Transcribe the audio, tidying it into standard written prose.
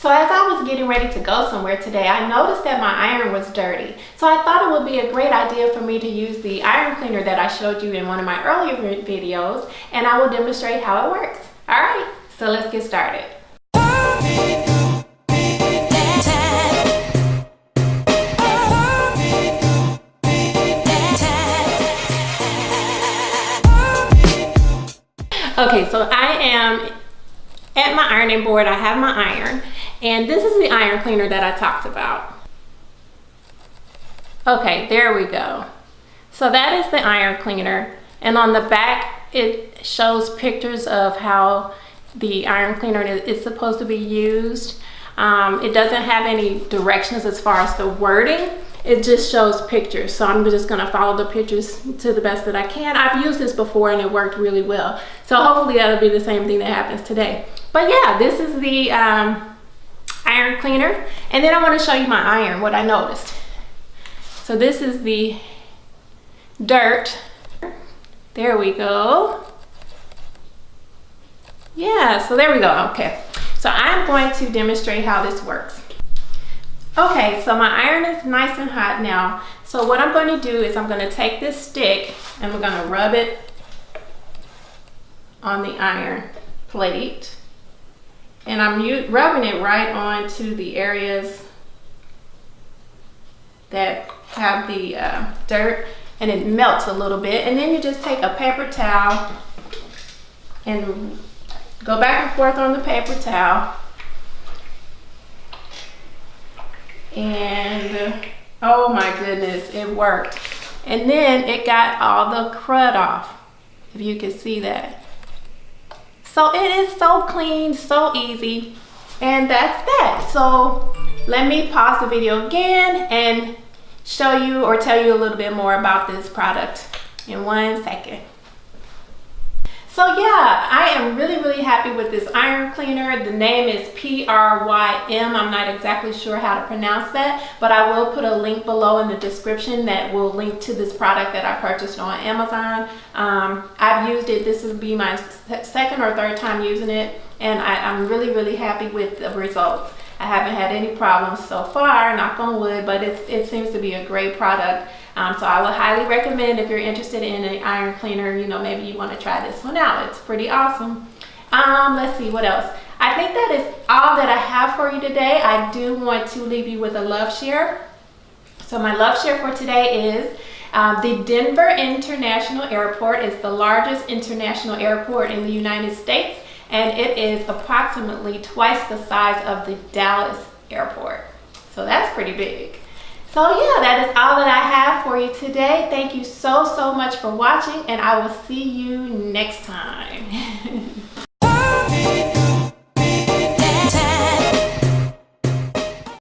So as I was getting ready to go somewhere today, I noticed that my iron was dirty. So I thought it would be a great idea for me to use the iron cleaner that I showed you in one of my earlier videos, and I will demonstrate how it works. All right, so let's get started. Okay, so I am at my ironing board. I have my iron, and this is the iron cleaner that I talked about. Okay, there we go. So that is the iron cleaner, and on the back it shows pictures of how the iron cleaner is supposed to be used. It doesn't have any directions as far as the wording. It just shows pictures, so I'm just gonna follow the pictures to the best that I can. I've used this before and it worked really well, so hopefully that'll be the same thing that happens today. But yeah, this is the iron cleaner, and then I want to show you my iron, what I noticed. So this is the dirt. There we go. Yeah, so there we go. Okay, so I'm going to demonstrate how this works. Okay, so my iron is nice and hot now. So what I'm going to do is I'm going to take this stick and we're going to rub it on the iron plate. And I'm rubbing it right onto the areas that have the dirt, and it melts a little bit. And then you just take a paper towel and go back and forth on the paper towel. And oh my goodness, it worked. And then it got all the crud off, if you can see that. So it is so clean, so easy, and that's that. So let me pause the video again and show you or tell you a little bit more about this product in 1 second. So yeah, I am really happy with this iron cleaner. The name is Prym. I'm not exactly sure how to pronounce that, but I will put a link below in the description that will link to this product that I purchased on Amazon. I've used it. This will be my second or third time using it, and I'm really happy with the results. I haven't had any problems so far, knock on wood, but it seems to be a great product. So I would highly recommend, if you're interested in an iron cleaner, you know, maybe you want to try this one out. It's pretty awesome. Let's see what else. I think that is all that I have for you today. I do want to leave you with a love share. So my love share for today is the Denver International Airport is the largest international airport in the United States, and it is approximately twice the size of the Dallas airport. So that's pretty big. So yeah, that is all that I have for you today. Thank you so much for watching, and I will see you next time.